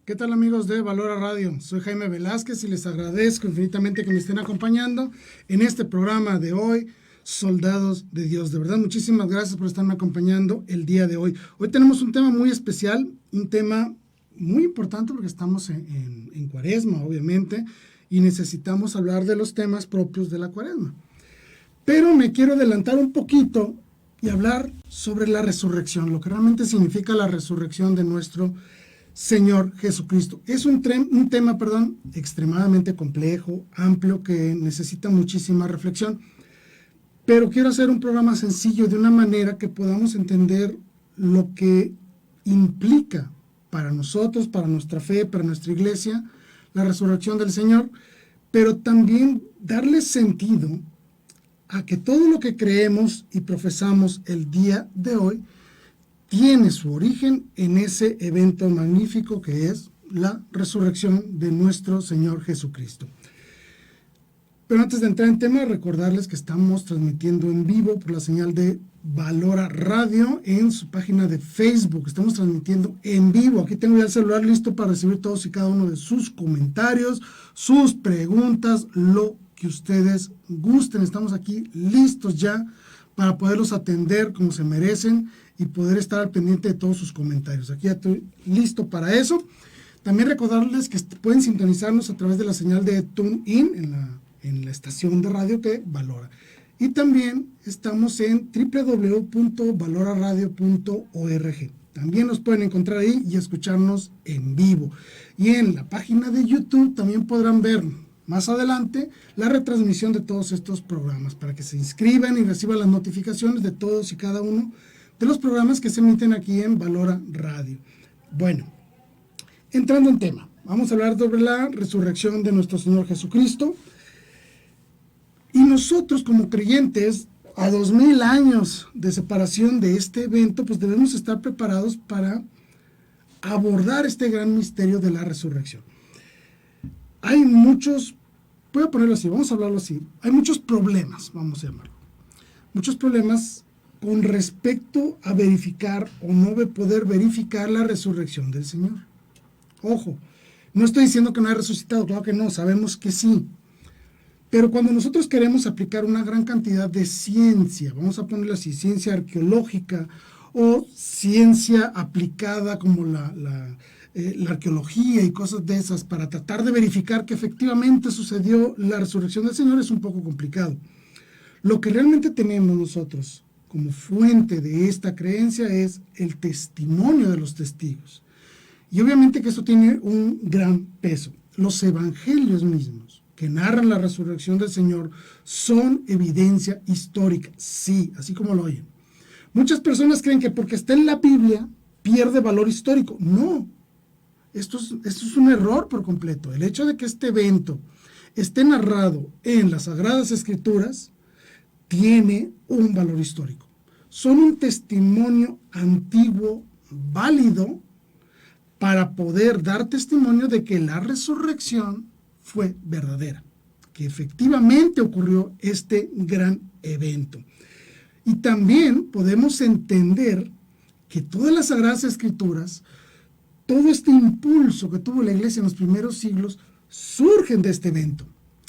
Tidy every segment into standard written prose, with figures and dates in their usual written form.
¿Qué tal amigos de Valora Radio? Soy Jaime Velázquez y les agradezco infinitamente que me estén acompañando en este programa de hoy, Soldados de Dios. De verdad, muchísimas gracias por estarme acompañando el día de hoy. Hoy tenemos un tema muy especial, un tema muy importante porque estamos en Cuaresma, obviamente, y necesitamos hablar de los temas propios de la Cuaresma. Pero me quiero adelantar un poquito y hablar sobre la resurrección, lo que realmente significa la resurrección de nuestro Señor Jesucristo. Es un tema extremadamente complejo, amplio, que necesita muchísima reflexión, pero quiero hacer un programa sencillo de una manera que podamos entender lo que implica para nosotros, para nuestra fe, para nuestra iglesia, la resurrección del Señor, pero también darle sentido a que todo lo que creemos y profesamos el día de hoy tiene su origen en ese evento magnífico que es la resurrección de nuestro Señor Jesucristo. Pero antes de entrar en tema, recordarles que estamos transmitiendo en vivo por la señal de Valora Radio en su página de Facebook. Estamos transmitiendo en vivo. Aquí tengo ya el celular listo para recibir todos y cada uno de sus comentarios, sus preguntas, lo que ustedes gusten. Estamos aquí listos ya para poderlos atender como se merecen y poder estar al pendiente de todos sus comentarios. Aquí ya estoy listo para eso. También recordarles que pueden sintonizarnos a través de la señal de TuneIn en la estación de radio que valora. Y también estamos en www.valoraradio.org. También nos pueden encontrar ahí y escucharnos en vivo. Y en la página de YouTube también podrán ver más adelante la retransmisión de todos estos programas para que se inscriban y reciban las notificaciones de todos y cada uno de los programas que se emiten aquí en Valora Radio. Bueno, entrando en tema, vamos a hablar sobre la resurrección de nuestro Señor Jesucristo. Y nosotros como creyentes, a 2000 años de separación de este evento, pues debemos estar preparados para abordar este gran misterio de la resurrección. Hay muchos, voy a ponerlo así, vamos a hablarlo así, hay muchos problemas, vamos a llamarlo. Muchos problemas con respecto a verificar o no poder verificar la resurrección del Señor. Ojo, no estoy diciendo que no haya resucitado, claro que no, sabemos que sí. Pero cuando nosotros queremos aplicar una gran cantidad de ciencia, vamos a ponerlo así, ciencia arqueológica o ciencia aplicada como la arqueología y cosas de esas, para tratar de verificar que efectivamente sucedió la resurrección del Señor, es un poco complicado. Lo que realmente tenemos nosotros como fuente de esta creencia es el testimonio de los testigos. Y obviamente que eso tiene un gran peso. Los evangelios mismos que narran la resurrección del Señor son evidencia histórica, sí, así como lo oyen. Muchas personas creen que porque está en la Biblia pierde valor histórico. No, esto es un error por completo. El hecho de que este evento esté narrado en las Sagradas Escrituras tiene un valor histórico. Son un testimonio antiguo, válido, para poder dar testimonio de que la resurrección fue verdadera, que efectivamente ocurrió este gran evento. Y también podemos entender que todas las Sagradas Escrituras, todo este impulso que tuvo la iglesia en los primeros siglos, surgen de este evento.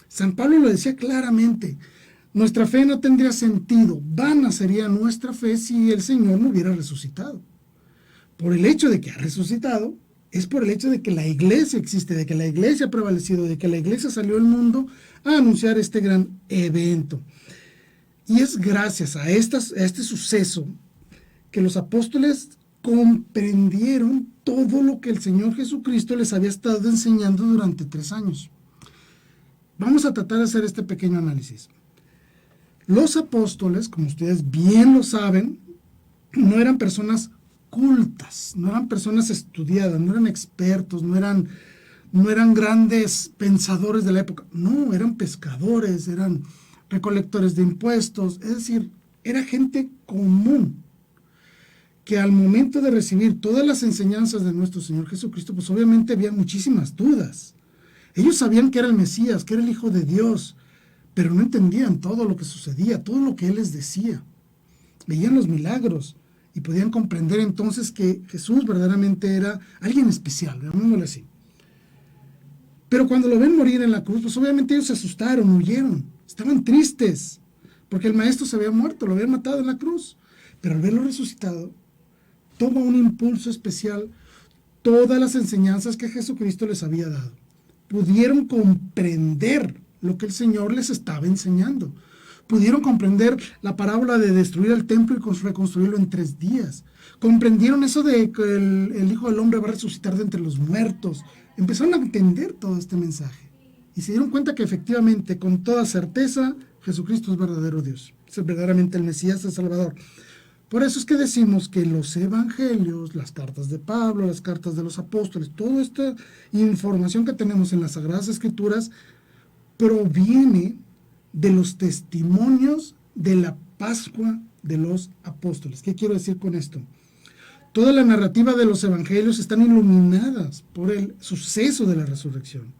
San Pablo lo decía claramente: nuestra fe no tendría sentido, vana sería nuestra fe si el Señor no hubiera resucitado. Por el hecho de que ha resucitado, es por el hecho de que la iglesia existe, de que la iglesia ha prevalecido, de que la iglesia salió al mundo a anunciar este gran evento. Y es gracias a este suceso que los apóstoles comprendieron todo lo que el Señor Jesucristo les había estado enseñando durante 3 años. Vamos a tratar de hacer este pequeño análisis. Los apóstoles, como ustedes bien lo saben, no eran personas cultas, no eran personas estudiadas, no eran expertos, no eran grandes pensadores de la época, no, eran pescadores, eran recolectores de impuestos, es decir, era gente común, que al momento de recibir todas las enseñanzas de nuestro Señor Jesucristo, pues obviamente había muchísimas dudas. Ellos sabían que era el Mesías, que era el Hijo de Dios, pero no entendían todo lo que sucedía, todo lo que Él les decía. Veían los milagros y podían comprender entonces que Jesús verdaderamente era alguien especial, llamémoslo así. Pero cuando lo ven morir en la cruz, pues obviamente ellos se asustaron, huyeron, estaban tristes, porque el maestro se había muerto, lo habían matado en la cruz. Pero al verlo resucitado, toma un impulso especial todas las enseñanzas que Jesucristo les había dado. Pudieron comprender lo que el Señor les estaba enseñando. Pudieron comprender la parábola de destruir el templo y reconstruirlo en 3 días. Comprendieron eso de que el Hijo del Hombre va a resucitar de entre los muertos. Empezaron a entender todo este mensaje. Y se dieron cuenta que efectivamente, con toda certeza, Jesucristo es verdadero Dios. Es verdaderamente el Mesías, el Salvador. Por eso es que decimos que los evangelios, las cartas de Pablo, las cartas de los apóstoles, toda esta información que tenemos en las Sagradas Escrituras proviene de los testimonios de la Pascua de los apóstoles. ¿Qué quiero decir con esto? Toda la narrativa de los evangelios están iluminadas por el suceso de la resurrección.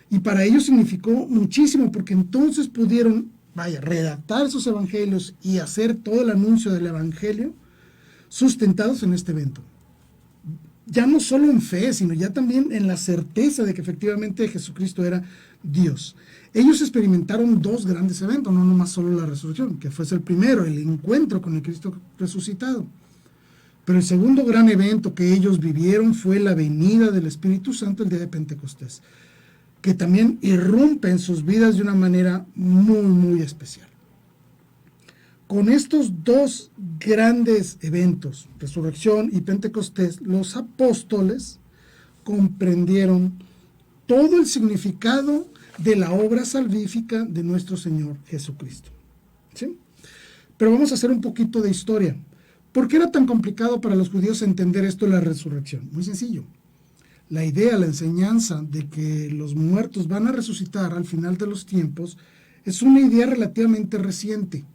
Y para ellos significó muchísimo, porque entonces pudieron, redactar esos evangelios y hacer todo el anuncio del evangelio sustentados en este evento. Ya no solo en fe, sino ya también en la certeza de que efectivamente Jesucristo era Dios. Ellos experimentaron 2 grandes eventos, no nomás solo la resurrección, que fue el primero, el encuentro con el Cristo resucitado. Pero el segundo gran evento que ellos vivieron fue la venida del Espíritu Santo el día de Pentecostés, que también irrumpe en sus vidas de una manera muy, muy especial. Con estos 2 grandes eventos, resurrección y Pentecostés, los apóstoles comprendieron todo el significado de la obra salvífica de nuestro Señor Jesucristo. ¿Sí? Pero vamos a hacer un poquito de historia. ¿Por qué era tan complicado para los judíos entender esto de la resurrección? Muy sencillo. La idea, la enseñanza de que los muertos van a resucitar al final de los tiempos es una idea relativamente reciente.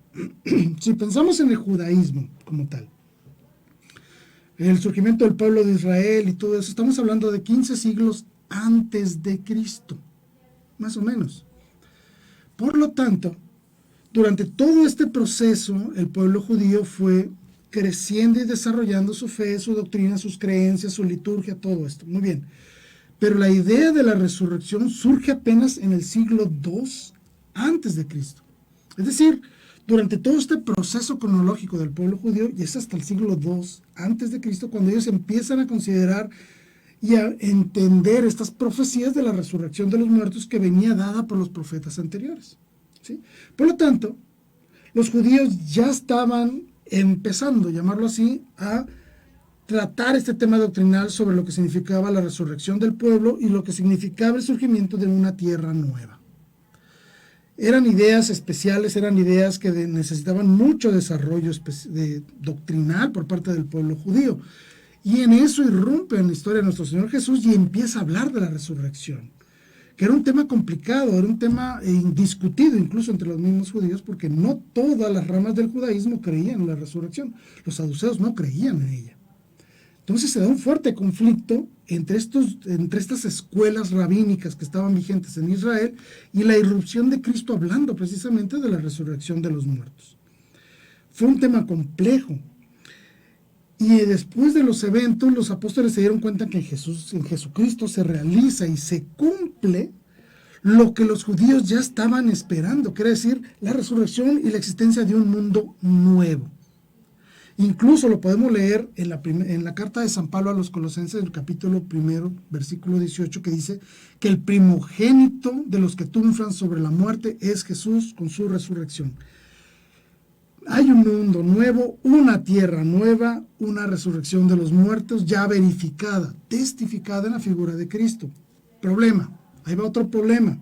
Si pensamos en el judaísmo como tal, el surgimiento del pueblo de Israel y todo eso, estamos hablando de 15 siglos antes de Cristo, más o menos. Por lo tanto, durante todo este proceso, el pueblo judío fue creciendo y desarrollando su fe, su doctrina, sus creencias, su liturgia, todo esto. Muy bien. Pero la idea de la resurrección surge apenas en el siglo II antes de Cristo. Es decir, durante todo este proceso cronológico del pueblo judío, y es hasta el siglo II antes de Cristo, cuando ellos empiezan a considerar y a entender estas profecías de la resurrección de los muertos que venía dada por los profetas anteriores. ¿Sí? Por lo tanto, los judíos ya estaban empezando, llamarlo así, a tratar este tema doctrinal sobre lo que significaba la resurrección del pueblo y lo que significaba el surgimiento de una tierra nueva. Eran ideas especiales, eran ideas que necesitaban mucho desarrollo doctrinal por parte del pueblo judío. Y en eso irrumpe en la historia de nuestro Señor Jesús y empieza a hablar de la resurrección, que era un tema complicado, era un tema indiscutido incluso entre los mismos judíos, porque no todas las ramas del judaísmo creían en la resurrección. Los saduceos no creían en ella. Entonces se da un fuerte conflicto entre estas escuelas rabínicas que estaban vigentes en Israel y la irrupción de Cristo hablando precisamente de la resurrección de los muertos. Fue un tema complejo. Y después de los eventos, los apóstoles se dieron cuenta que en Jesucristo se realiza y se cumple lo que los judíos ya estaban esperando, quiere decir la resurrección y la existencia de un mundo nuevo. Incluso lo podemos leer en la carta de San Pablo a los Colosenses, el capítulo 1, versículo 18, que dice que el primogénito de los que triunfan sobre la muerte es Jesús con su resurrección. Hay un mundo nuevo, una tierra nueva, una resurrección de los muertos ya verificada, testificada en la figura de Cristo. Problema, ahí va otro problema.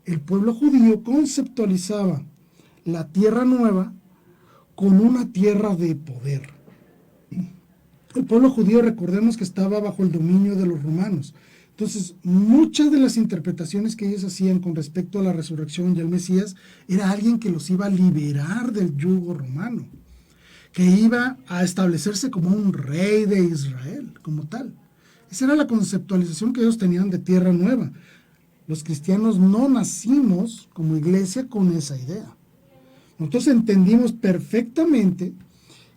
El pueblo judío conceptualizaba la tierra nueva con una tierra de poder. El pueblo judío, recordemos que estaba bajo el dominio de los romanos. Entonces, muchas de las interpretaciones que ellos hacían con respecto a la resurrección y al Mesías era alguien que los iba a liberar del yugo romano, que iba a establecerse como un rey de Israel, como tal. Esa era la conceptualización que ellos tenían de tierra nueva. Los cristianos no nacimos como iglesia con esa idea. Nosotros entendimos perfectamente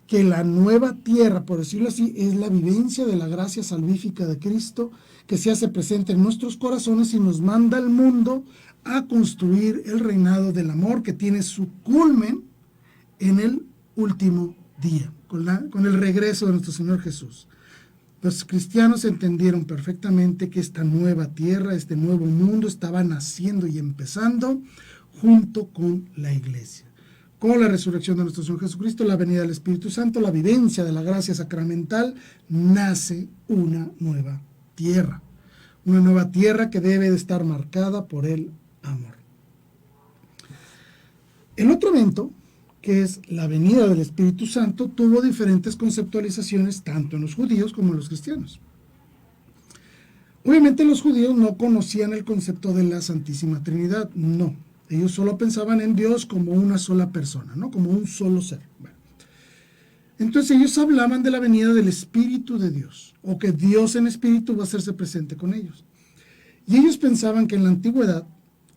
que la nueva tierra, por decirlo así, es la vivencia de la gracia salvífica de Cristo que se hace presente en nuestros corazones y nos manda al mundo a construir el reinado del amor que tiene su culmen en el último día, con el regreso de nuestro Señor Jesús. Los cristianos entendieron perfectamente que esta nueva tierra, este nuevo mundo estaba naciendo y empezando junto con la iglesia. Con la resurrección de nuestro Señor Jesucristo, la venida del Espíritu Santo, la vivencia de la gracia sacramental, nace una nueva tierra. Una nueva tierra que debe de estar marcada por el amor. El otro evento, que es la venida del Espíritu Santo, tuvo diferentes conceptualizaciones tanto en los judíos como en los cristianos. Obviamente los judíos no conocían el concepto de la Santísima Trinidad, no. Ellos solo pensaban en Dios como una sola persona, ¿no? Como un solo ser. Bueno. Entonces ellos hablaban de la venida del Espíritu de Dios, o que Dios en espíritu va a hacerse presente con ellos. Y ellos pensaban que en la antigüedad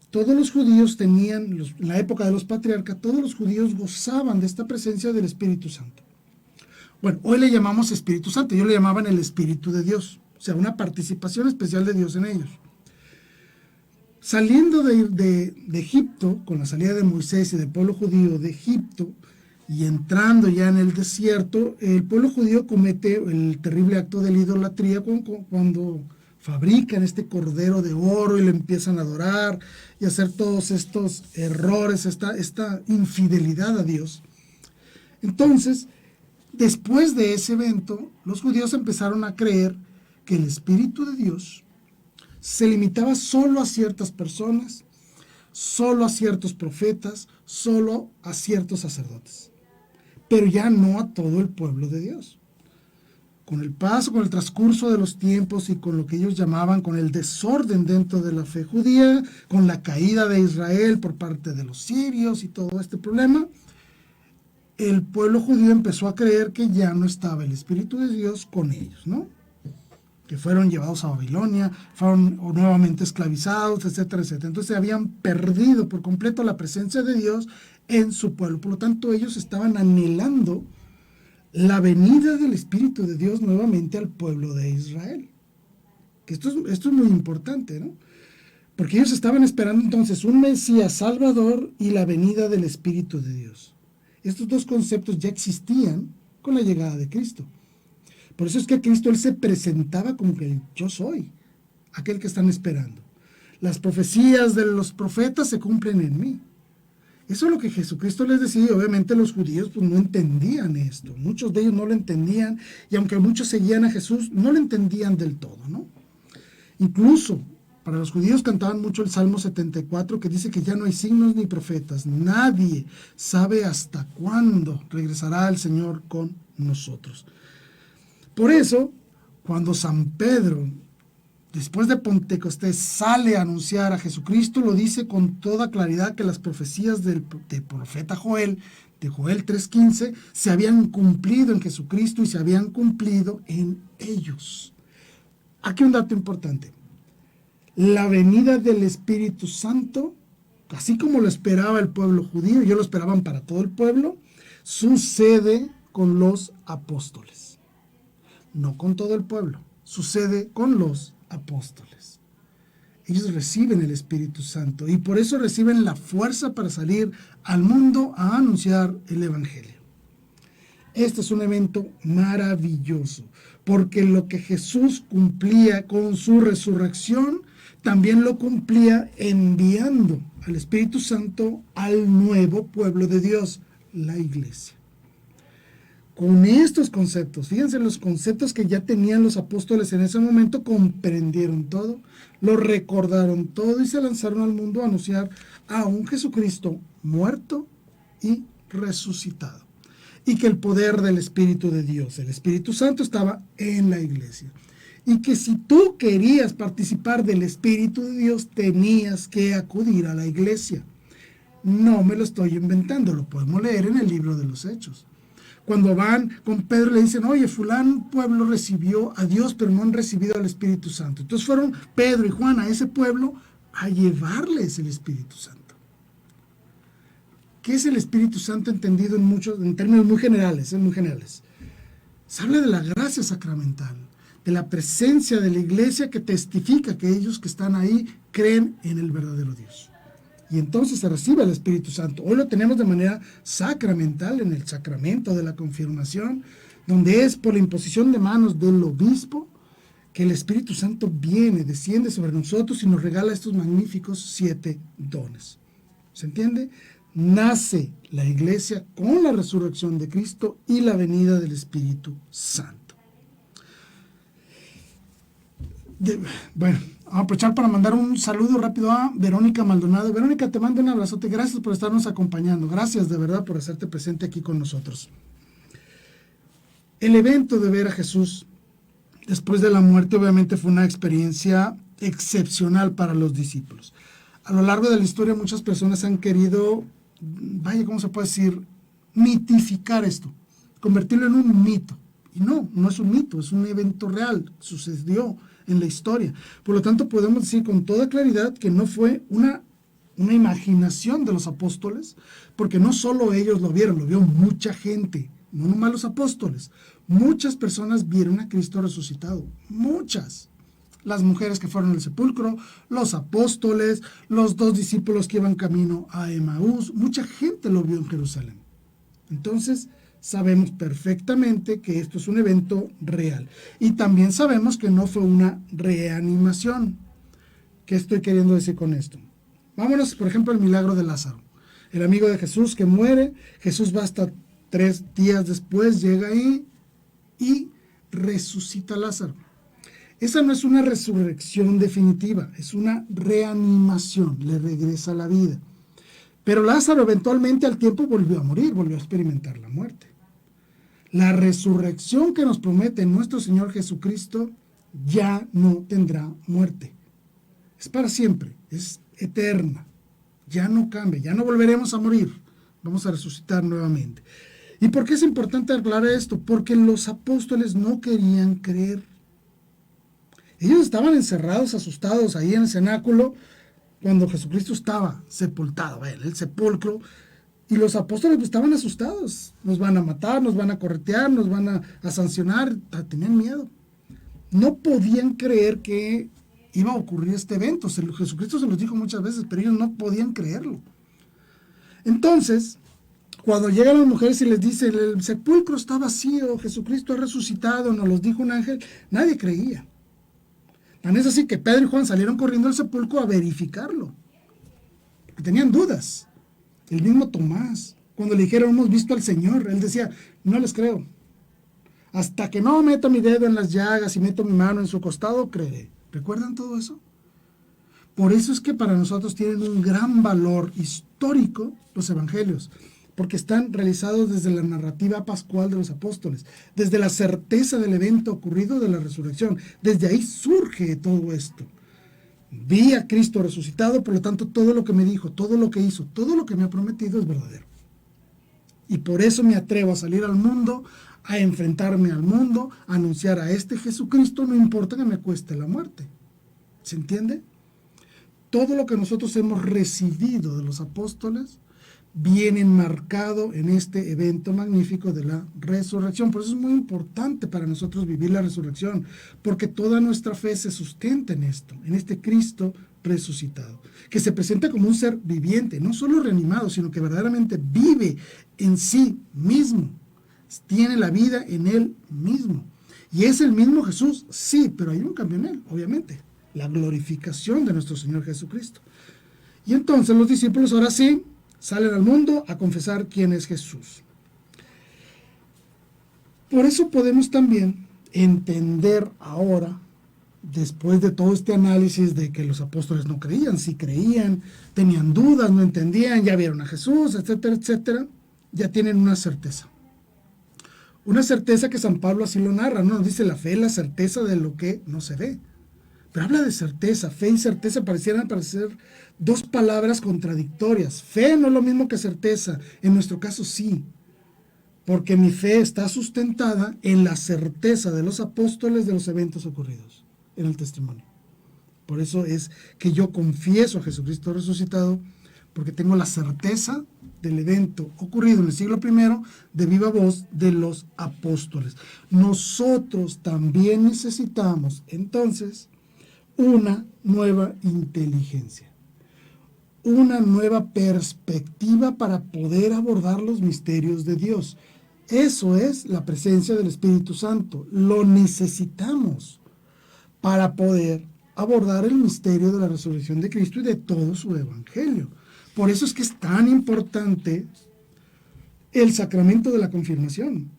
todos los judíos tenían, en la época de los patriarcas, todos los judíos gozaban de esta presencia del Espíritu Santo. Bueno, hoy le llamamos Espíritu Santo, ellos le llamaban el Espíritu de Dios, o sea, una participación especial de Dios en ellos. Saliendo de Egipto, con la salida de Moisés y del pueblo judío de Egipto, y entrando ya en el desierto, el pueblo judío comete el terrible acto de la idolatría cuando fabrican este cordero de oro y le empiezan a adorar y hacer todos estos errores, esta infidelidad a Dios. Entonces, después de ese evento, los judíos empezaron a creer que el Espíritu de Dios se limitaba solo a ciertas personas, solo a ciertos profetas, solo a ciertos sacerdotes, pero ya no a todo el pueblo de Dios. Con el paso, con el transcurso de los tiempos y con lo que ellos llamaban con el desorden dentro de la fe judía, con la caída de Israel por parte de los sirios y todo este problema, el pueblo judío empezó a creer que ya no estaba el Espíritu de Dios con ellos, ¿no? Que fueron llevados a Babilonia, fueron nuevamente esclavizados, etcétera, etcétera. Entonces habían perdido por completo la presencia de Dios en su pueblo. Por lo tanto, ellos estaban anhelando la venida del Espíritu de Dios nuevamente al pueblo de Israel. Que esto es muy importante, ¿no? Porque ellos estaban esperando entonces un Mesías Salvador y la venida del Espíritu de Dios. Estos dos conceptos ya existían con la llegada de Cristo. Por eso es que a Cristo Él se presentaba como que yo soy, aquel que están esperando. Las profecías de los profetas se cumplen en mí. Eso es lo que Jesucristo les decía, y obviamente los judíos pues no entendían esto. Muchos de ellos no lo entendían, y aunque muchos seguían a Jesús, no lo entendían del todo, ¿no? Incluso para los judíos cantaban mucho el Salmo 74, que dice que ya no hay signos ni profetas. Nadie sabe hasta cuándo regresará el Señor con nosotros. Por eso, cuando San Pedro, después de Pentecostés, sale a anunciar a Jesucristo, lo dice con toda claridad que las profecías del profeta Joel, de Joel 3:15, se habían cumplido en Jesucristo y se habían cumplido en ellos. Aquí un dato importante. La venida del Espíritu Santo, así como lo esperaba el pueblo judío, ellos lo esperaban para todo el pueblo, sucede con los apóstoles. No con todo el pueblo, sucede con los apóstoles. Ellos reciben el Espíritu Santo y por eso reciben la fuerza para salir al mundo a anunciar el Evangelio. Este es un evento maravilloso, porque lo que Jesús cumplía con su resurrección, también lo cumplía enviando al Espíritu Santo al nuevo pueblo de Dios, la iglesia. Con estos conceptos, fíjense los conceptos que ya tenían los apóstoles en ese momento, comprendieron todo, lo recordaron todo y se lanzaron al mundo a anunciar a un Jesucristo muerto y resucitado. Y que el poder del Espíritu de Dios, el Espíritu Santo, estaba en la iglesia. Y que si tú querías participar del Espíritu de Dios, tenías que acudir a la iglesia. No me lo estoy inventando, lo podemos leer en el libro de los Hechos. Cuando van con Pedro le dicen, oye, fulano pueblo recibió a Dios, pero no han recibido al Espíritu Santo. Entonces fueron Pedro y Juan a ese pueblo a llevarles el Espíritu Santo. ¿Qué es el Espíritu Santo entendido en términos muy generales, muy generales? Se habla de la gracia sacramental, de la presencia de la iglesia que testifica que ellos que están ahí creen en el verdadero Dios. Y entonces se recibe el Espíritu Santo. Hoy lo tenemos de manera sacramental en el sacramento de la confirmación, donde es por la imposición de manos del obispo que el Espíritu Santo viene, desciende sobre nosotros y nos regala estos magníficos 7 dones. ¿Se entiende? Nace la iglesia con la resurrección de Cristo y la venida del Espíritu Santo. Bueno, vamos a aprovechar para mandar un saludo rápido a Verónica Maldonado. Verónica, te mando un abrazote. Gracias por estarnos acompañando. Gracias de verdad por hacerte presente aquí con nosotros. El evento de ver a Jesús después de la muerte obviamente fue una experiencia excepcional para los discípulos. A lo largo de la historia muchas personas han querido, ¿cómo se puede decir? Mitificar esto, convertirlo en un mito. Y no es un mito, es un evento real, sucedió en la historia. Por lo tanto, podemos decir con toda claridad que no fue una imaginación de los apóstoles, porque no solo ellos lo vio mucha gente, no nomás los apóstoles. Muchas personas vieron a Cristo resucitado, muchas. Las mujeres que fueron al sepulcro, los apóstoles, los 2 discípulos que iban camino a Emaús, mucha gente lo vio en Jerusalén. Entonces, sabemos perfectamente que esto es un evento real. Y también sabemos que no fue una reanimación. ¿Qué estoy queriendo decir con esto? Vámonos, por ejemplo, al milagro de Lázaro. El amigo de Jesús que muere, Jesús va hasta 3 días después, llega ahí y resucita a Lázaro. Esa no es una resurrección definitiva, es una reanimación, le regresa a la vida. Pero Lázaro eventualmente al tiempo volvió a morir, volvió a experimentar la muerte. La resurrección que nos promete nuestro Señor Jesucristo ya no tendrá muerte. Es para siempre, es eterna, ya no cambia, ya no volveremos a morir, vamos a resucitar nuevamente. ¿Y por qué es importante aclarar esto? Porque los apóstoles no querían creer. Ellos estaban encerrados, asustados ahí en el cenáculo, cuando Jesucristo estaba sepultado en el sepulcro, y los apóstoles estaban asustados. Nos van a matar, nos van a corretear, nos van a sancionar, tenían miedo. No podían creer que iba a ocurrir este evento. Jesucristo se los dijo muchas veces, pero ellos no podían creerlo. Entonces, cuando llegan las mujeres y les dicen, el sepulcro está vacío, Jesucristo ha resucitado, nos los dijo un ángel, nadie creía. Tan es así que Pedro y Juan salieron corriendo al sepulcro a verificarlo. Porque tenían dudas. El mismo Tomás, cuando le dijeron, hemos visto al Señor, él decía, no les creo. Hasta que no meto mi dedo en las llagas y meto mi mano en su costado, creeré. ¿Recuerdan todo eso? Por eso es que para nosotros tienen un gran valor histórico los evangelios, porque están realizados desde la narrativa pascual de los apóstoles, desde la certeza del evento ocurrido de la resurrección. Desde ahí surge todo esto. Vi a Cristo resucitado, por lo tanto todo lo que me dijo, todo lo que hizo, todo lo que me ha prometido es verdadero. Y por eso me atrevo a salir al mundo, a enfrentarme al mundo, a anunciar a este Jesucristo, no importa que me cueste la muerte. ¿Se entiende? Todo lo que nosotros hemos recibido de los apóstoles viene enmarcado en este evento magnífico de la resurrección. Por eso es muy importante para nosotros vivir la resurrección, porque toda nuestra fe se sustenta en esto, en este Cristo resucitado, que se presenta como un ser viviente, no solo reanimado, sino que verdaderamente vive en sí mismo, tiene la vida en él mismo. ¿Y es el mismo Jesús? Sí, pero hay un cambio en él, obviamente, la glorificación de nuestro Señor Jesucristo. Y entonces los discípulos ahora sí salen al mundo a confesar quién es Jesús. Por eso podemos también entender ahora, después de todo este análisis de que los apóstoles no creían, sí creían, tenían dudas, no entendían, ya vieron a Jesús, etcétera, etcétera, ya tienen una certeza. Una certeza que San Pablo así lo narra, ¿no? Nos dice la fe es la certeza de lo que no se ve. Pero habla de certeza, fe y certeza parecieran parecer 2 palabras contradictorias. Fe no es lo mismo que certeza, en nuestro caso sí, porque mi fe está sustentada en la certeza de los apóstoles de los eventos ocurridos, en el testimonio. Por eso es que yo confieso a Jesucristo resucitado, porque tengo la certeza del evento ocurrido en el siglo I de viva voz de los apóstoles. Nosotros también necesitamos entonces una nueva inteligencia, una nueva perspectiva para poder abordar los misterios de Dios. Eso es la presencia del Espíritu Santo. Lo necesitamos para poder abordar el misterio de la resurrección de Cristo y de todo su evangelio. Por eso es que es tan importante el sacramento de la confirmación.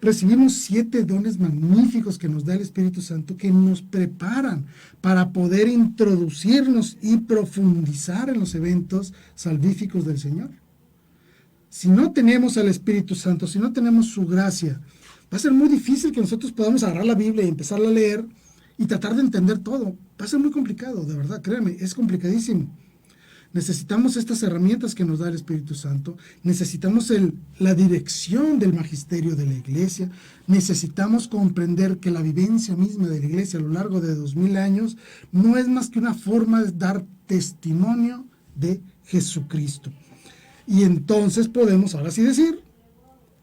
Recibimos 7 dones magníficos que nos da el Espíritu Santo, que nos preparan para poder introducirnos y profundizar en los eventos salvíficos del Señor. Si no tenemos al Espíritu Santo, si no tenemos su gracia, va a ser muy difícil que nosotros podamos agarrar la Biblia y empezarla a leer y tratar de entender todo. Va a ser muy complicado, de verdad, créanme, es complicadísimo. Necesitamos estas herramientas que nos da el Espíritu Santo, necesitamos la dirección del magisterio de la Iglesia, necesitamos comprender que la vivencia misma de la Iglesia a lo largo de 2000 años no es más que una forma de dar testimonio de Jesucristo. Y entonces podemos ahora sí decir,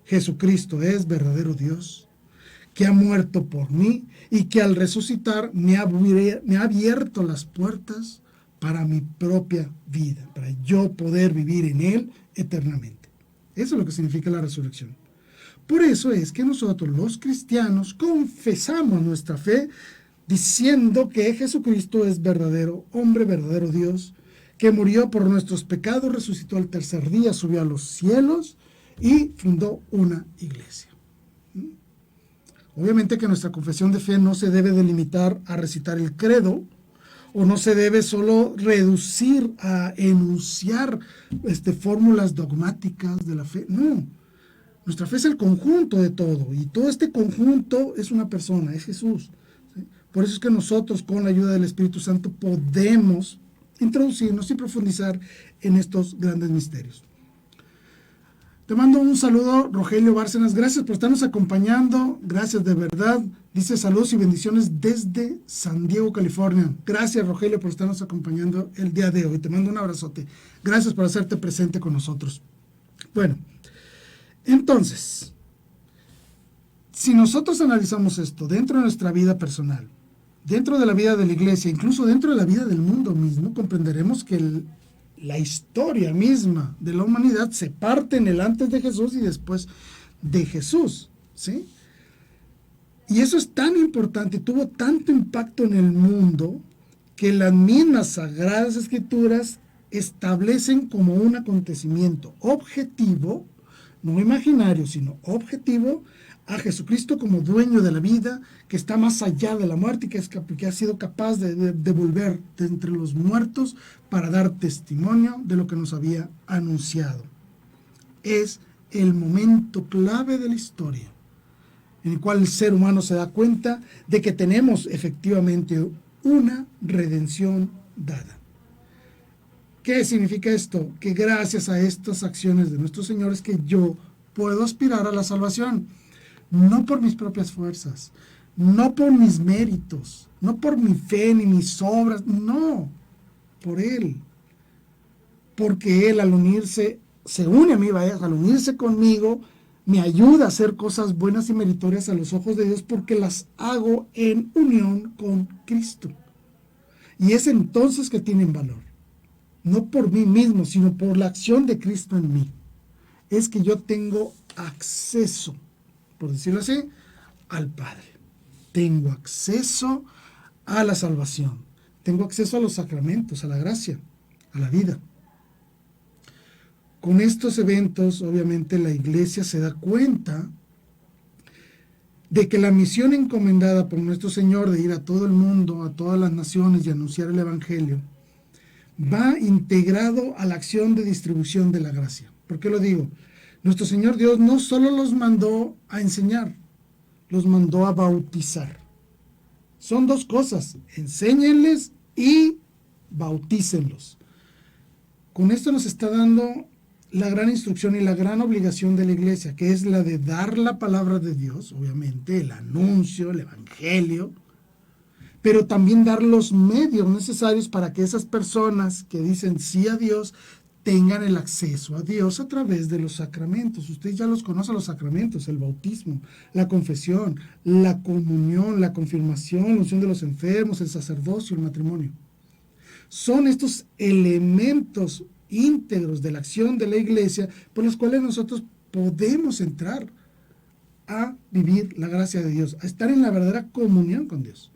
Jesucristo es verdadero Dios, que ha muerto por mí y que al resucitar me ha abierto las puertas para mi propia vida, para yo poder vivir en Él eternamente. Eso es lo que significa la resurrección. Por eso es que nosotros los cristianos confesamos nuestra fe diciendo que Jesucristo es verdadero hombre, verdadero Dios, que murió por nuestros pecados, resucitó al tercer día, subió a los cielos y fundó una iglesia. Obviamente que nuestra confesión de fe no se debe delimitar a recitar el credo, o no se debe solo reducir a enunciar fórmulas dogmáticas de la fe. No, nuestra fe es el conjunto de todo, y todo este conjunto es una persona, es Jesús. ¿Sí? Por eso es que nosotros, con la ayuda del Espíritu Santo, podemos introducirnos y profundizar en estos grandes misterios. Te mando un saludo, Rogelio Bárcenas. Gracias por estarnos acompañando. Gracias de verdad. Dice saludos y bendiciones desde San Diego, California. Gracias, Rogelio, por estarnos acompañando el día de hoy. Te mando un abrazote. Gracias por hacerte presente con nosotros. Bueno, entonces, si nosotros analizamos esto dentro de nuestra vida personal, dentro de la vida de la iglesia, incluso dentro de la vida del mundo mismo, comprenderemos que la historia misma de la humanidad se parte en el antes de Jesús y después de Jesús, ¿sí? Y eso es tan importante, tuvo tanto impacto en el mundo, que las mismas Sagradas Escrituras establecen como un acontecimiento objetivo, no imaginario, sino objetivo, a Jesucristo como dueño de la vida, que está más allá de la muerte y que ha sido capaz de volver de entre los muertos para dar testimonio de lo que nos había anunciado. Es el momento clave de la historia, en el cual el ser humano se da cuenta de que tenemos efectivamente una redención dada. ¿Qué significa esto? Que gracias a estas acciones de nuestro Señor es que yo puedo aspirar a la salvación. No por mis propias fuerzas, no por mis méritos, no por mi fe ni mis obras, no, por Él. Porque Él al unirse, se une a mí, al unirse conmigo, me ayuda a hacer cosas buenas y meritorias a los ojos de Dios porque las hago en unión con Cristo. Y es entonces que tienen valor. No por mí mismo, sino por la acción de Cristo en mí. Es que yo tengo acceso, por decirlo así, al Padre. Tengo acceso a la salvación. Tengo acceso a los sacramentos, a la gracia, a la vida. Con estos eventos, obviamente, la Iglesia se da cuenta de que la misión encomendada por nuestro Señor de ir a todo el mundo, a todas las naciones y anunciar el Evangelio, va integrado a la acción de distribución de la gracia. ¿Por qué lo digo? Nuestro Señor Dios no solo los mandó a enseñar, los mandó a bautizar. Son dos cosas, enséñenles y bautícenlos. Con esto nos está dando la gran instrucción y la gran obligación de la Iglesia, que es la de dar la palabra de Dios, obviamente, el anuncio, el Evangelio, pero también dar los medios necesarios para que esas personas que dicen sí a Dios tengan el acceso a Dios a través de los sacramentos. Usted ya los conoce, los sacramentos: el bautismo, la confesión, la comunión, la confirmación, la unción de los enfermos, el sacerdocio, el matrimonio. Son estos elementos íntegros de la acción de la iglesia por los cuales nosotros podemos entrar a vivir la gracia de Dios, a estar en la verdadera comunión con Dios.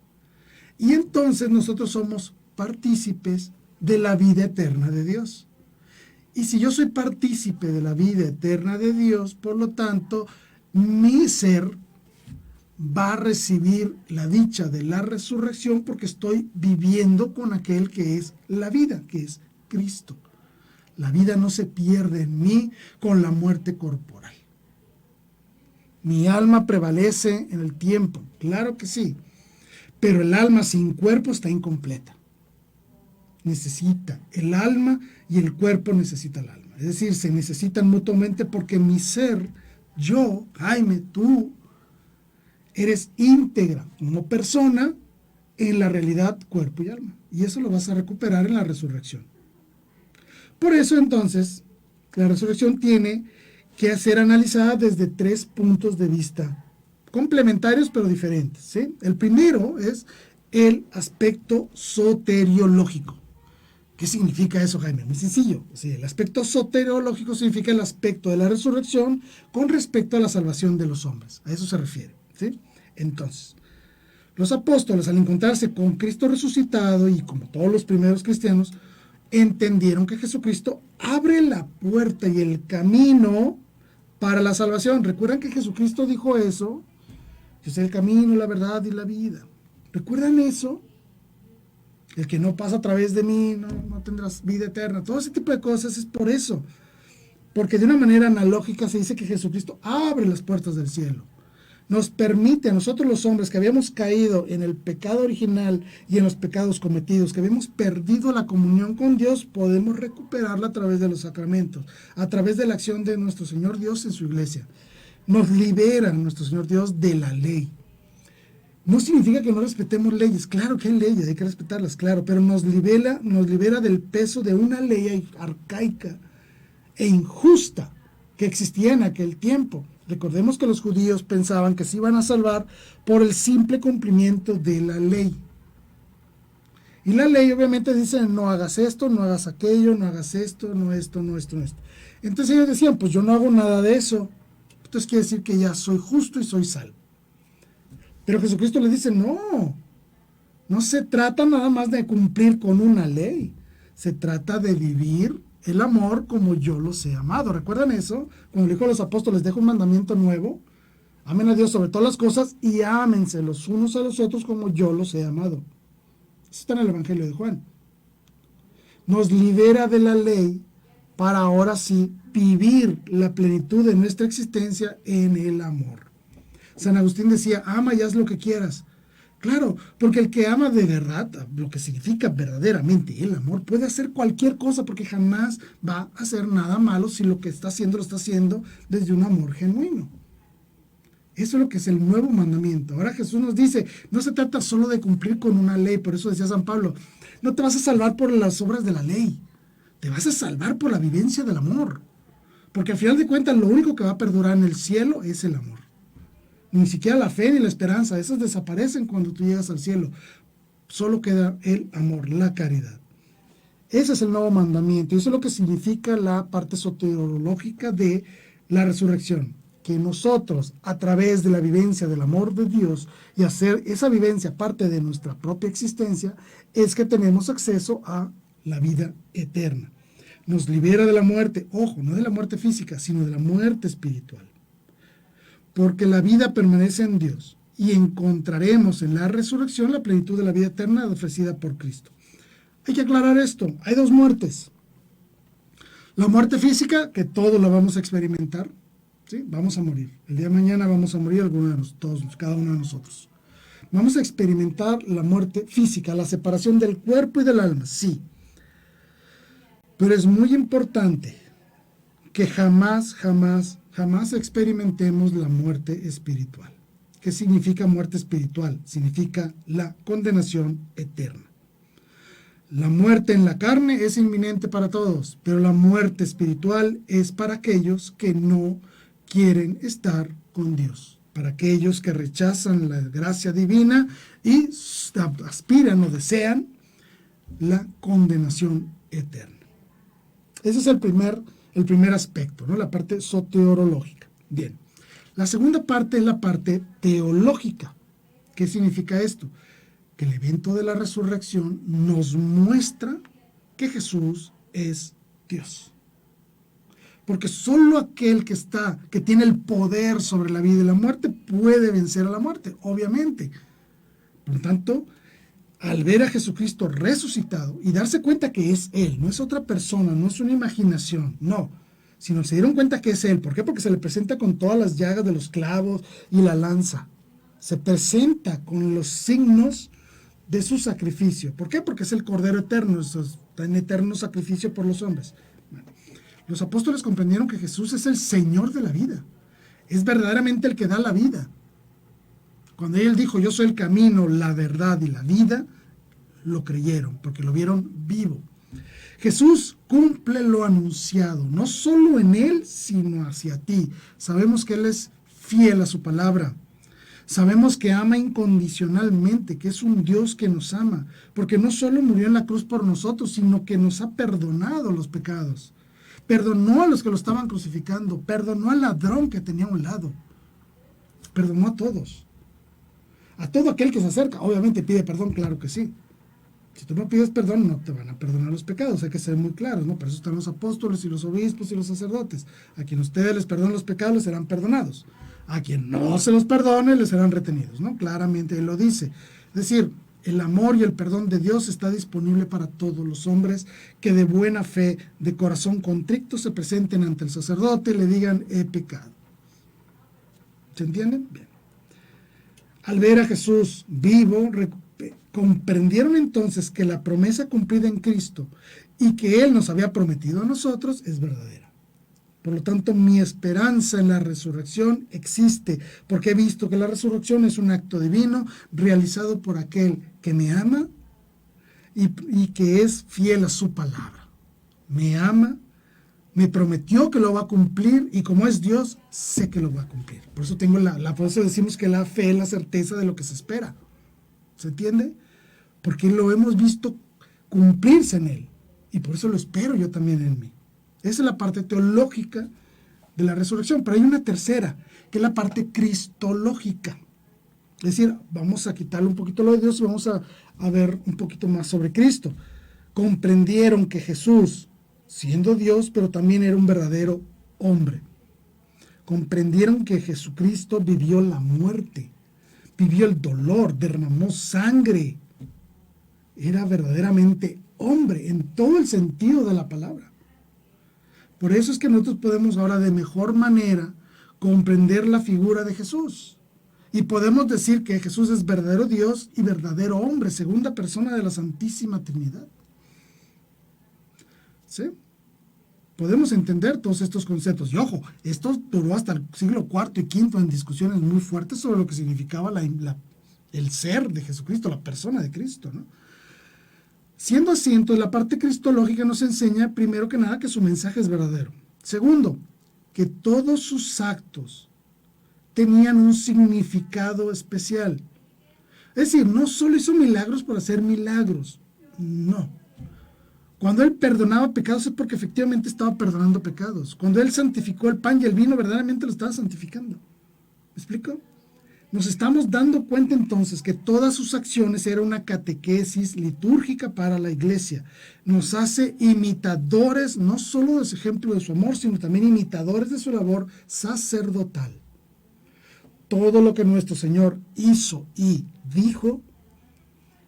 Y entonces nosotros somos partícipes de la vida eterna de Dios. Y si yo soy partícipe de la vida eterna de Dios, por lo tanto, mi ser va a recibir la dicha de la resurrección porque estoy viviendo con aquel que es la vida, que es Cristo. La vida no se pierde en mí con la muerte corporal. Mi alma prevalece en el tiempo, claro que sí, pero el alma sin cuerpo está incompleta. Necesita el alma y el cuerpo necesita el alma. Es decir, se necesitan mutuamente porque mi ser, yo, Jaime, tú, eres íntegra como persona en la realidad cuerpo y alma. Y eso lo vas a recuperar en la resurrección. Por eso entonces, la resurrección tiene que ser analizada desde 3 puntos de vista complementarios pero diferentes, ¿sí? El primero es el aspecto soteriológico. ¿Qué significa eso, Jaime? Muy sencillo. Sí, el aspecto soteriológico significa el aspecto de la resurrección con respecto a la salvación de los hombres. A eso se refiere, ¿sí? Entonces, los apóstoles, al encontrarse con Cristo resucitado, y como todos los primeros cristianos, entendieron que Jesucristo abre la puerta y el camino para la salvación. ¿Recuerdan que Jesucristo dijo eso? Yo soy el camino, la verdad y la vida. ¿Recuerdan eso? El que no pasa a través de mí no tendrás vida eterna. Todo ese tipo de cosas es por eso. Porque de una manera analógica se dice que Jesucristo abre las puertas del cielo. Nos permite a nosotros los hombres que habíamos caído en el pecado original y en los pecados cometidos, que habíamos perdido la comunión con Dios, podemos recuperarla a través de los sacramentos, a través de la acción de nuestro Señor Dios en su iglesia. Nos libera nuestro Señor Dios de la ley. No significa que no respetemos leyes, claro que hay leyes, hay que respetarlas, claro, pero nos libera del peso de una ley arcaica e injusta que existía en aquel tiempo. Recordemos que los judíos pensaban que se iban a salvar por el simple cumplimiento de la ley. Y la ley obviamente dice: no hagas esto, no hagas aquello, no hagas esto, no esto, no esto, no esto. Entonces ellos decían: pues yo no hago nada de eso. Entonces quiere decir que ya soy justo y soy salvo. Pero Jesucristo les dice: no se trata nada más de cumplir con una ley. Se trata de vivir el amor como yo los he amado. ¿Recuerdan eso? Cuando le dijo a los apóstoles: dejo un mandamiento nuevo. Amen a Dios sobre todas las cosas y ámense los unos a los otros como yo los he amado. Eso está en el Evangelio de Juan. Nos libera de la ley para ahora sí vivir la plenitud de nuestra existencia en el amor. San Agustín decía: ama y haz lo que quieras. Claro, porque el que ama de verdad, lo que significa verdaderamente el amor, puede hacer cualquier cosa porque jamás va a hacer nada malo si lo que está haciendo lo está haciendo desde un amor genuino. Eso es lo que es el nuevo mandamiento. Ahora Jesús nos dice: no se trata solo de cumplir con una ley. Por eso decía San Pablo: no te vas a salvar por las obras de la ley, te vas a salvar por la vivencia del amor. Porque al final de cuentas lo único que va a perdurar en el cielo es el amor. Ni siquiera la fe ni la esperanza, esas desaparecen cuando tú llegas al cielo. Solo queda el amor, la caridad. Ese es el nuevo mandamiento y eso es lo que significa la parte soteriológica de la resurrección. Que nosotros, a través de la vivencia del amor de Dios y hacer esa vivencia parte de nuestra propia existencia, es que tenemos acceso a la vida eterna. Nos libera de la muerte, ojo, no de la muerte física, sino de la muerte espiritual. Porque la vida permanece en Dios y encontraremos en la resurrección la plenitud de la vida eterna ofrecida por Cristo. Hay que aclarar esto: hay 2 muertes. La muerte física, que todos la vamos a experimentar, ¿sí? Vamos a morir. El día de mañana vamos a morir todos, cada uno de nosotros. Vamos a experimentar la muerte física, la separación del cuerpo y del alma, sí. Pero es muy importante que jamás experimentemos la muerte espiritual. ¿Qué significa muerte espiritual? Significa la condenación eterna. La muerte en la carne es inminente para todos, pero la muerte espiritual es para aquellos que no quieren estar con Dios, para aquellos que rechazan la gracia divina y aspiran o desean la condenación eterna. Ese es el primer aspecto, ¿no? La parte soteriológica. Bien. La segunda parte es la parte teológica. ¿Qué significa esto? Que el evento de la resurrección nos muestra que Jesús es Dios. Porque solo aquel que tiene el poder sobre la vida y la muerte puede vencer a la muerte, obviamente. Por lo tanto, al ver a Jesucristo resucitado y darse cuenta que es Él, no es otra persona, no es una imaginación, no, sino se dieron cuenta que es Él. ¿Por qué? Porque se le presenta con todas las llagas de los clavos y la lanza. Se presenta con los signos de su sacrificio. ¿Por qué? Porque es el Cordero Eterno, está en eterno sacrificio por los hombres. Bueno, los apóstoles comprendieron que Jesús es el Señor de la vida. Es verdaderamente el que da la vida. Cuando Él dijo, yo soy el camino, la verdad y la vida, lo creyeron, porque lo vieron vivo. Jesús cumple lo anunciado, no solo en Él, sino hacia ti. Sabemos que Él es fiel a su palabra. Sabemos que ama incondicionalmente, que es un Dios que nos ama, porque no solo murió en la cruz por nosotros, sino que nos ha perdonado los pecados. Perdonó a los que lo estaban crucificando, perdonó al ladrón que tenía a un lado, perdonó a todos. A todo aquel que se acerca, obviamente pide perdón, claro que sí. Si tú no pides perdón, no te van a perdonar los pecados, hay que ser muy claros, ¿no? Por eso están los apóstoles y los obispos y los sacerdotes. A quien ustedes les perdonen los pecados, les serán perdonados. A quien no se los perdone, les serán retenidos, ¿no? Claramente Él lo dice. Es decir, el amor y el perdón de Dios está disponible para todos los hombres que de buena fe, de corazón contrito, se presenten ante el sacerdote y le digan, he pecado. ¿Se entienden? Bien. Al ver a Jesús vivo, comprendieron entonces que la promesa cumplida en Cristo y que Él nos había prometido a nosotros es verdadera. Por lo tanto, mi esperanza en la resurrección existe, porque he visto que la resurrección es un acto divino realizado por aquel que me ama y que es fiel a su palabra. Me ama, me prometió que lo va a cumplir y como es Dios, sé que lo va a cumplir. Por eso por eso decimos que la fe es la certeza de lo que se espera. ¿Se entiende? Porque lo hemos visto cumplirse en Él y por eso lo espero yo también en mí. Esa es la parte teológica de la resurrección, pero hay una tercera, que es la parte cristológica. Es decir, vamos a quitarle un poquito lo de Dios y vamos a ver un poquito más sobre Cristo. Comprendieron que Jesús, siendo Dios, pero también era un verdadero hombre. Comprendieron que Jesucristo vivió la muerte, vivió el dolor, derramó sangre. Era verdaderamente hombre en todo el sentido de la palabra. Por eso es que nosotros podemos ahora de mejor manera comprender la figura de Jesús. Y podemos decir que Jesús es verdadero Dios y verdadero hombre, segunda persona de la Santísima Trinidad. ¿Sí? Podemos entender todos estos conceptos. Y ojo, esto duró hasta el siglo IV y V en discusiones muy fuertes sobre lo que significaba el ser de Jesucristo, la persona de Cristo, ¿no? Siendo así, entonces la parte cristológica nos enseña, primero que nada, que su mensaje es verdadero. Segundo, que todos sus actos tenían un significado especial. Es decir, no solo hizo milagros por hacer milagros, no. Cuando Él perdonaba pecados es porque efectivamente estaba perdonando pecados. Cuando Él santificó el pan y el vino, verdaderamente lo estaba santificando. ¿Me explico? Nos estamos dando cuenta entonces que todas sus acciones eran una catequesis litúrgica para la iglesia. Nos hace imitadores, no solo de su ejemplo de su amor, sino también imitadores de su labor sacerdotal. Todo lo que nuestro Señor hizo y dijo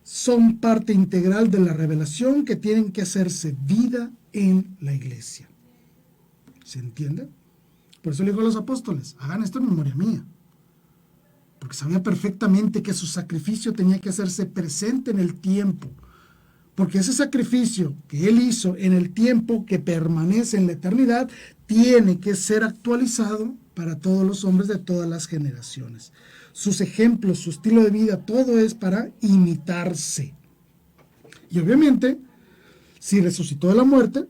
son parte integral de la revelación que tienen que hacerse vida en la iglesia. ¿Se entiende? Por eso le digo a los apóstoles, hagan esto en memoria mía. Porque sabía perfectamente que su sacrificio tenía que hacerse presente en el tiempo. Porque ese sacrificio que Él hizo en el tiempo que permanece en la eternidad, tiene que ser actualizado para todos los hombres de todas las generaciones. Sus ejemplos, su estilo de vida, todo es para imitarse. Y obviamente, si resucitó de la muerte,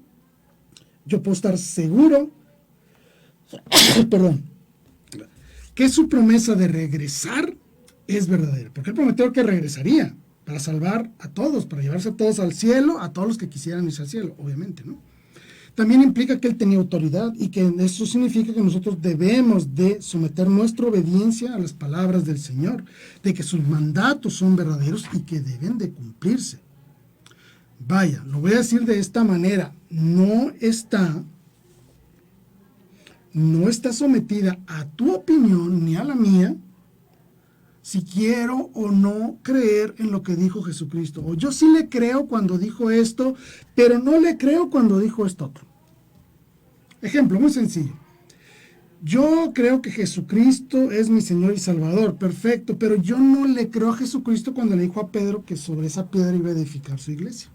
yo puedo estar seguro, perdón, que su promesa de regresar es verdadera, porque él prometió que regresaría para salvar a todos, para llevarse a todos al cielo, a todos los que quisieran irse al cielo, obviamente, ¿no? También implica que él tenía autoridad y que eso significa que nosotros debemos de someter nuestra obediencia a las palabras del Señor, de que sus mandatos son verdaderos y que deben de cumplirse. Vaya, lo voy a decir de esta manera, no está sometida a tu opinión ni a la mía, si quiero o no creer en lo que dijo Jesucristo. O yo sí le creo cuando dijo esto, pero no le creo cuando dijo esto otro. Ejemplo, muy sencillo. Yo creo que Jesucristo es mi Señor y Salvador, perfecto, pero yo no le creo a Jesucristo cuando le dijo a Pedro que sobre esa piedra iba a edificar su iglesia.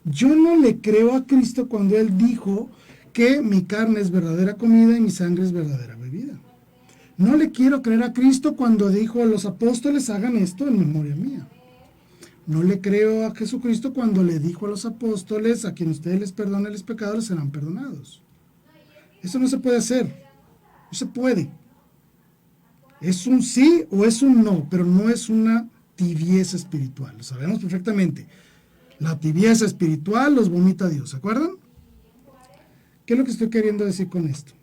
Yo no le creo a Cristo cuando Él dijo que mi carne es verdadera comida y mi sangre es verdadera bebida. No le quiero creer a Cristo cuando dijo a los apóstoles, hagan esto en memoria mía. No le creo a Jesucristo cuando le dijo a los apóstoles, a quien ustedes les perdonen los pecados, les serán perdonados. Eso no se puede hacer. No se puede. Es un sí o es un no, pero no es una tibieza espiritual. Lo sabemos perfectamente. La tibieza espiritual los vomita Dios, ¿se acuerdan? ¿Qué es lo que estoy queriendo decir con esto?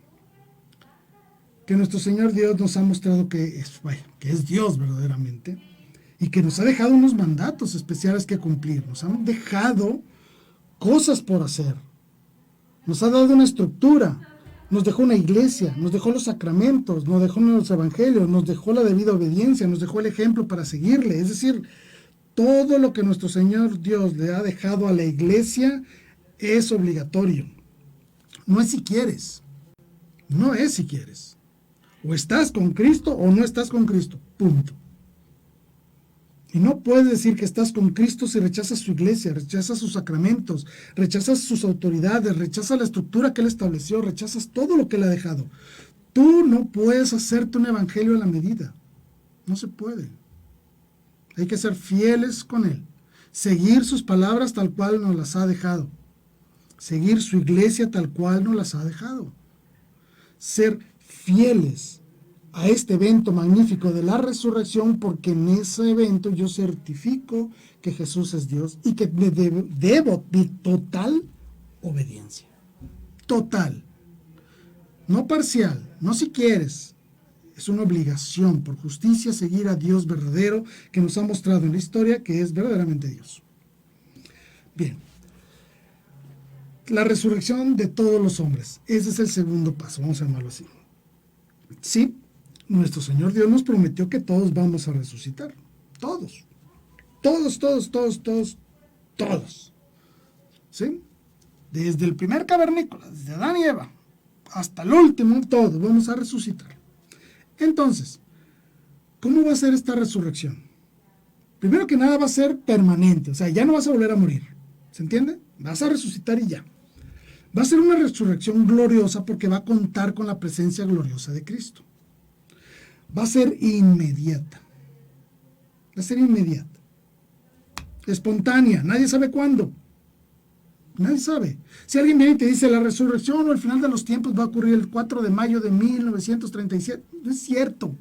Que nuestro Señor Dios nos ha mostrado que es Dios verdaderamente y que nos ha dejado unos mandatos especiales que cumplir. Nos han dejado cosas por hacer. Nos ha dado una estructura. Nos dejó una iglesia, nos dejó los sacramentos, nos dejó los evangelios, nos dejó la debida obediencia, nos dejó el ejemplo para seguirle. Es decir, todo lo que nuestro Señor Dios le ha dejado a la iglesia es obligatorio. No es si quieres. No es si quieres. O estás con Cristo o no estás con Cristo. Punto. Y no puedes decir que estás con Cristo si rechazas su iglesia, rechazas sus sacramentos, rechazas sus autoridades, rechazas la estructura que Él estableció, rechazas todo lo que Él ha dejado. Tú no puedes hacerte un evangelio a la medida. No se puede. Hay que ser fieles con Él. Seguir sus palabras tal cual nos las ha dejado. Seguir su iglesia tal cual nos las ha dejado. Ser fieles a este evento magnífico de la resurrección, porque en ese evento yo certifico que Jesús es Dios y que le debo de total obediencia. Total. No parcial, no si quieres. Es una obligación por justicia seguir a Dios verdadero que nos ha mostrado en la historia que es verdaderamente Dios. Bien. La resurrección de todos los hombres. Ese es el segundo paso, vamos a llamarlo así. Sí, nuestro Señor Dios nos prometió que todos vamos a resucitar. Todos. Todos, todos, todos, todos, todos. ¿Sí? Desde el primer cavernícola, desde Adán y Eva, hasta el último, todos vamos a resucitar. Entonces, ¿cómo va a ser esta resurrección? Primero que nada va a ser permanente, o sea, ya no vas a volver a morir. ¿Se entiende? Vas a resucitar y ya. Va a ser una resurrección gloriosa porque va a contar con la presencia gloriosa de Cristo. Va a ser inmediata. Va a ser inmediata. Espontánea. Nadie sabe cuándo. Nadie sabe. Si alguien viene y te dice la resurrección o el final de los tiempos va a ocurrir el 4 de mayo de 1937, no es cierto.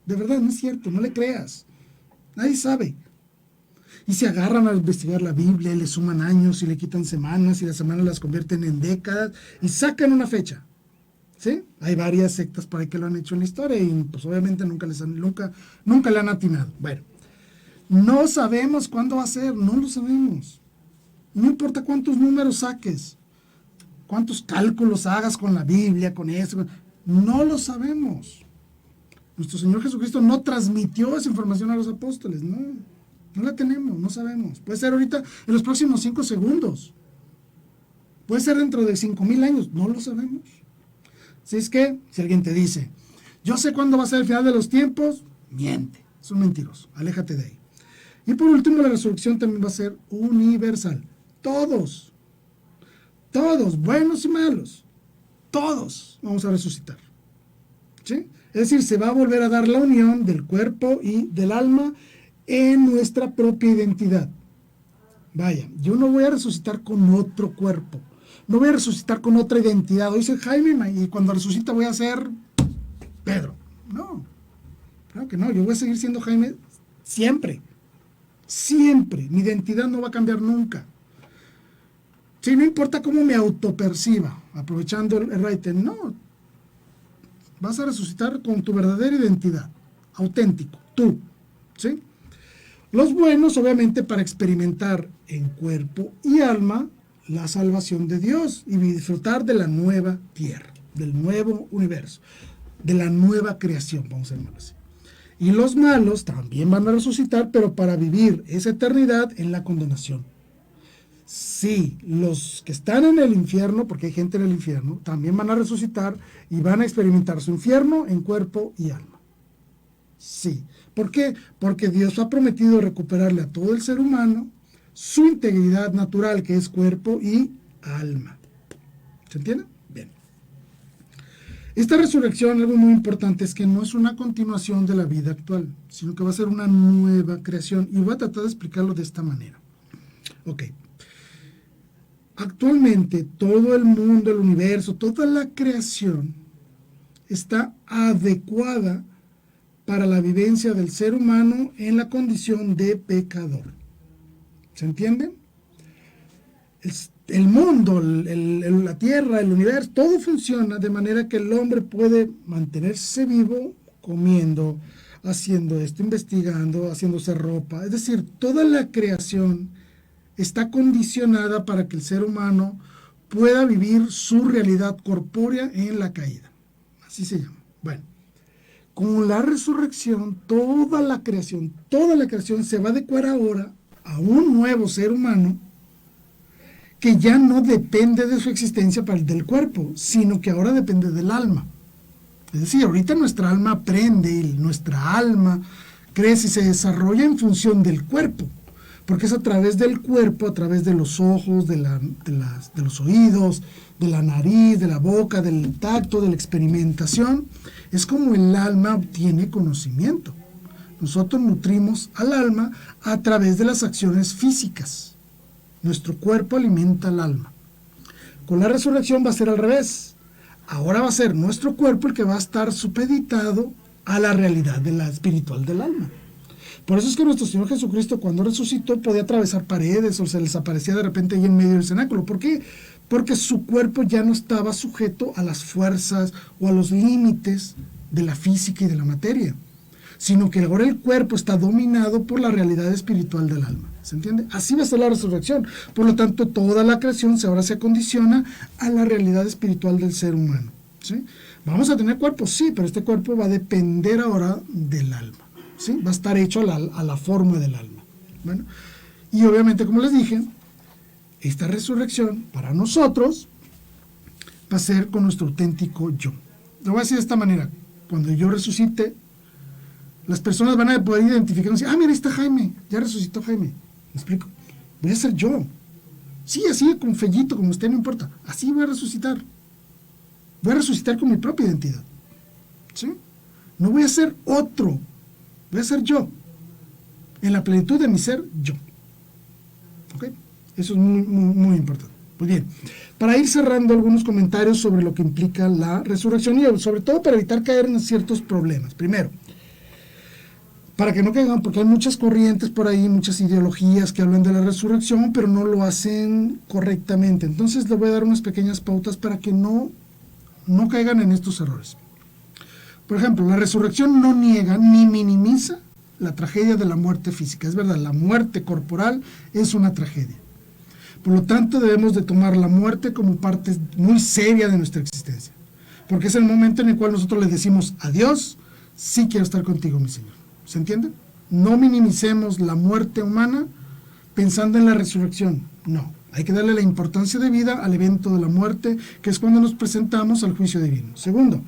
De verdad, no es cierto. No le creas. Nadie sabe. Y se agarran a investigar la Biblia, y le suman años, y le quitan semanas, y las semanas las convierten en décadas, y sacan una fecha. ¿Sí? Hay varias sectas por ahí que lo han hecho en la historia, y pues obviamente nunca le han atinado. Bueno, no sabemos cuándo va a ser, no lo sabemos. No importa cuántos números saques, cuántos cálculos hagas con la Biblia, con eso, no lo sabemos. Nuestro Señor Jesucristo no transmitió esa información a los apóstoles, no la tenemos, no sabemos. Puede ser ahorita en los próximos 5 segundos. Puede ser dentro de 5,000 años, no lo sabemos. Así es que, si alguien te dice, yo sé cuándo va a ser el final de los tiempos, miente, es un mentiroso, aléjate de ahí. Y por último, la resurrección también va a ser universal. Todos, buenos y malos, todos vamos a resucitar. ¿Sí? Es decir, se va a volver a dar la unión del cuerpo y del alma en nuestra propia identidad. Vaya, yo no voy a resucitar con otro cuerpo, no voy a resucitar con otra identidad. Hoy soy Jaime y cuando resucita voy a ser Pedro. No, claro que no, yo voy a seguir siendo Jaime siempre, siempre. Mi identidad no va a cambiar nunca. Sí, no importa cómo me autoperciba, aprovechando el raite, no. Vas a resucitar con tu verdadera identidad, auténtico, tú, ¿sí? Los buenos, obviamente, para experimentar en cuerpo y alma la salvación de Dios y disfrutar de la nueva tierra, del nuevo universo, de la nueva creación, vamos a llamarlo así. Y los malos también van a resucitar, pero para vivir esa eternidad en la condenación. Sí, los que están en el infierno, porque hay gente en el infierno, también van a resucitar y van a experimentar su infierno en cuerpo y alma. Sí. ¿Por qué? Porque Dios ha prometido recuperarle a todo el ser humano su integridad natural, que es cuerpo y alma. ¿Se entiende? Bien. Esta resurrección, algo muy importante, es que no es una continuación de la vida actual, sino que va a ser una nueva creación. Y voy a tratar de explicarlo de esta manera. Ok. Actualmente todo el mundo, el universo, toda la creación está adecuada para la vivencia del ser humano en la condición de pecador. ¿Se entiende? El mundo, la tierra, el universo, todo funciona de manera que el hombre puede mantenerse vivo comiendo, haciendo esto, investigando, haciéndose ropa. Es decir, toda la creación está condicionada para que el ser humano pueda vivir su realidad corpórea en la caída. Así se llama. Bueno, con la resurrección, toda la creación se va a adecuar ahora a un nuevo ser humano que ya no depende de su existencia del cuerpo, sino que ahora depende del alma. Es decir, ahorita nuestra alma aprende y nuestra alma crece y se desarrolla en función del cuerpo. Porque es a través del cuerpo, a través de los ojos, de los oídos, de la nariz, de la boca, del tacto, de la experimentación, es como el alma obtiene conocimiento. Nosotros nutrimos al alma a través de las acciones físicas. Nuestro cuerpo alimenta al alma. Con la resurrección va a ser al revés. Ahora va a ser nuestro cuerpo el que va a estar supeditado a la realidad de la espiritual del alma. Por eso es que nuestro Señor Jesucristo, cuando resucitó, podía atravesar paredes o se les aparecía de repente ahí en medio del cenáculo. ¿Por qué? Porque su cuerpo ya no estaba sujeto a las fuerzas o a los límites de la física y de la materia, sino que ahora el cuerpo está dominado por la realidad espiritual del alma. ¿Se entiende? Así va a ser la resurrección. Por lo tanto, toda la creación ahora se acondiciona a la realidad espiritual del ser humano. ¿Sí? Vamos a tener cuerpo, sí, pero este cuerpo va a depender ahora del alma. ¿Sí? Va a estar hecho a la forma del alma. Bueno, y obviamente, como les dije, esta resurrección para nosotros va a ser con nuestro auténtico yo. Lo voy a decir de esta manera: cuando yo resucite, las personas van a poder identificarme y decir, mira, ahí está Jaime, ya resucitó Jaime. ¿Me explico? Voy a ser yo. Sí, así, con fellito, como usted, no importa. Así voy a resucitar. Voy a resucitar con mi propia identidad. ¿Sí? No voy a ser otro. Voy a ser yo. En la plenitud de mi ser, yo. ¿Ok? Eso es muy, muy, muy importante. Pues bien, para ir cerrando algunos comentarios sobre lo que implica la resurrección y sobre todo para evitar caer en ciertos problemas. Primero, para que no caigan, porque hay muchas corrientes por ahí, muchas ideologías que hablan de la resurrección, pero no lo hacen correctamente. Entonces les voy a dar unas pequeñas pautas para que no caigan en estos errores. Por ejemplo, la resurrección no niega ni minimiza la tragedia de la muerte física. Es verdad, la muerte corporal es una tragedia. Por lo tanto, debemos de tomar la muerte como parte muy seria de nuestra existencia. Porque es el momento en el cual nosotros le decimos adiós, sí quiero estar contigo, mi Señor. ¿Se entiende? No minimicemos la muerte humana pensando en la resurrección. No, hay que darle la importancia de vida al evento de la muerte, que es cuando nos presentamos al juicio divino. Segundo,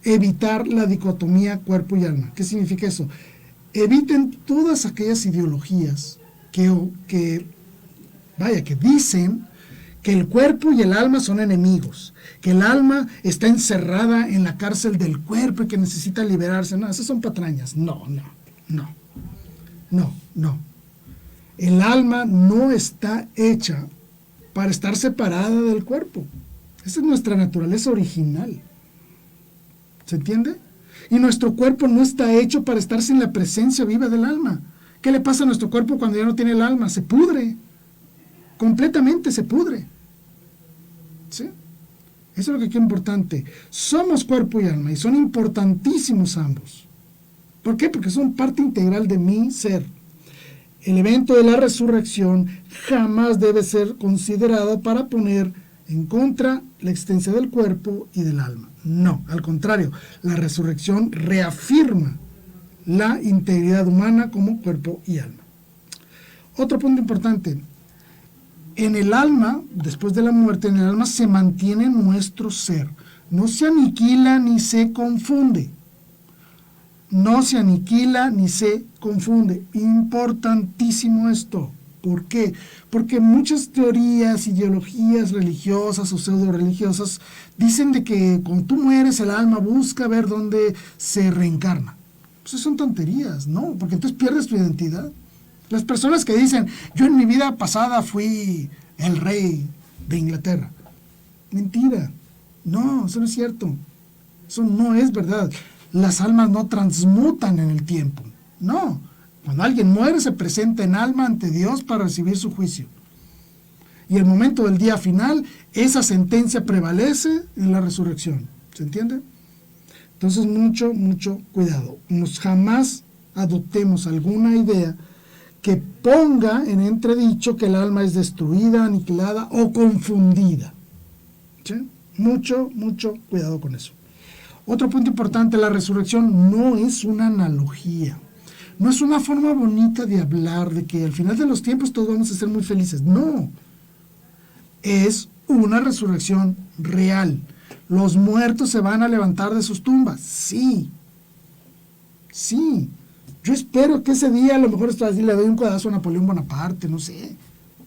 evitar la dicotomía cuerpo y alma. ¿Qué significa eso? Eviten todas aquellas ideologías que dicen que el cuerpo y el alma son enemigos, que el alma está encerrada en la cárcel del cuerpo y que necesita liberarse. No, esas son patrañas. No. El alma no está hecha para estar separada del cuerpo. Esa es nuestra naturaleza original. ¿Se entiende? Y nuestro cuerpo no está hecho para estar sin la presencia viva del alma. ¿Qué le pasa a nuestro cuerpo cuando ya no tiene el alma? Se pudre. Completamente se pudre. ¿Sí? Eso es lo que es importante. Somos cuerpo y alma y son importantísimos ambos. ¿Por qué? Porque son parte integral de mi ser. El evento de la resurrección jamás debe ser considerado para poner en contra la existencia del cuerpo y del alma. No, al contrario, la resurrección reafirma la integridad humana como cuerpo y alma. Otro punto importante, en el alma, después de la muerte, en el alma se mantiene nuestro ser. No se aniquila ni se confunde. No se aniquila ni se confunde. Importantísimo esto. ¿Por qué? Porque muchas teorías, ideologías religiosas o pseudo-religiosas dicen de que cuando tú mueres el alma busca ver dónde se reencarna. Pues son tonterías, ¿no? Porque entonces pierdes tu identidad. Las personas que dicen, yo en mi vida pasada fui el rey de Inglaterra. Mentira. No, eso no es cierto. Eso no es verdad. Las almas no transmutan en el tiempo. No. Cuando alguien muere se presenta en alma ante Dios para recibir su juicio. Y el momento del día final, esa sentencia prevalece en la resurrección. ¿Se entiende? Entonces mucho, mucho cuidado. Jamás adoptemos alguna idea que ponga en entredicho que el alma es destruida, aniquilada o confundida. ¿Sí? Mucho, mucho cuidado con eso. Otro punto importante, la resurrección no es una analogía. No es una forma bonita de hablar de que al final de los tiempos todos vamos a ser muy felices. No. Es una resurrección real. ¿Los muertos se van a levantar de sus tumbas? Sí. Sí. Yo espero que ese día a lo mejor le doy un codazo a Napoleón Bonaparte, no sé.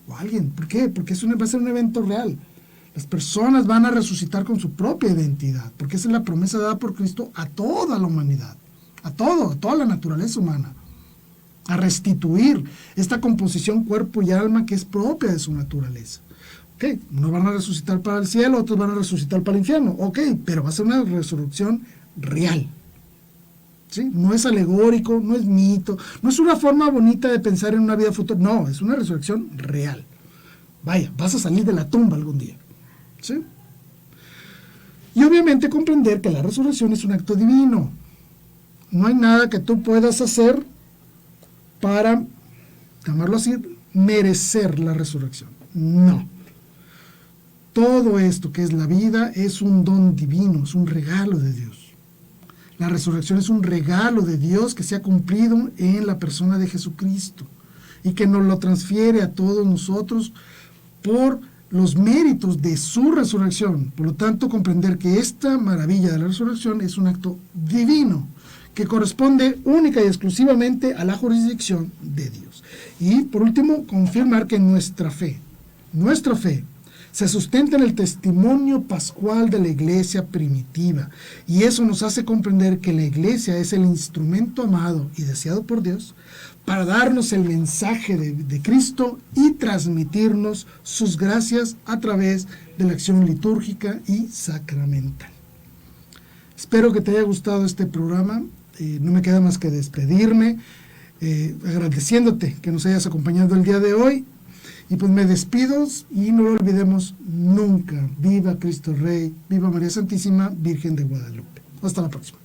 O a alguien. ¿Por qué? Porque va a ser un evento real. Las personas van a resucitar con su propia identidad. Porque esa es la promesa dada por Cristo a toda la humanidad. A toda la naturaleza humana. A restituir esta composición cuerpo y alma que es propia de su naturaleza. Ok, unos van a resucitar para el cielo, otros van a resucitar para el infierno. Ok, pero va a ser una resurrección real. ¿Sí? No es alegórico, no es mito, no es una forma bonita de pensar en una vida futura. No, es una resurrección real. Vaya, vas a salir de la tumba algún día. ¿Sí? Y obviamente comprender que la resurrección es un acto divino. No hay nada que tú puedas hacer para, llamarlo así, merecer la resurrección. No. Todo esto que es la vida es un don divino, es un regalo de Dios. La resurrección es un regalo de Dios que se ha cumplido en la persona de Jesucristo y que nos lo transfiere a todos nosotros por los méritos de su resurrección. Por lo tanto, comprender que esta maravilla de la resurrección es un acto divino que corresponde única y exclusivamente a la jurisdicción de Dios. Y por último, confirmar que nuestra fe se sustenta en el testimonio pascual de la iglesia primitiva, y eso nos hace comprender que la iglesia es el instrumento amado y deseado por Dios para darnos el mensaje de Cristo y transmitirnos sus gracias a través de la acción litúrgica y sacramental. Espero que te haya gustado este programa. No me queda más que despedirme, agradeciéndote que nos hayas acompañado el día de hoy. Y pues me despido y no lo olvidemos nunca. Viva Cristo Rey, viva María Santísima, Virgen de Guadalupe. Hasta la próxima.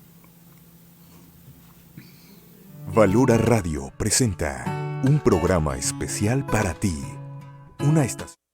Valora Radio presenta un programa especial para ti. Una estación.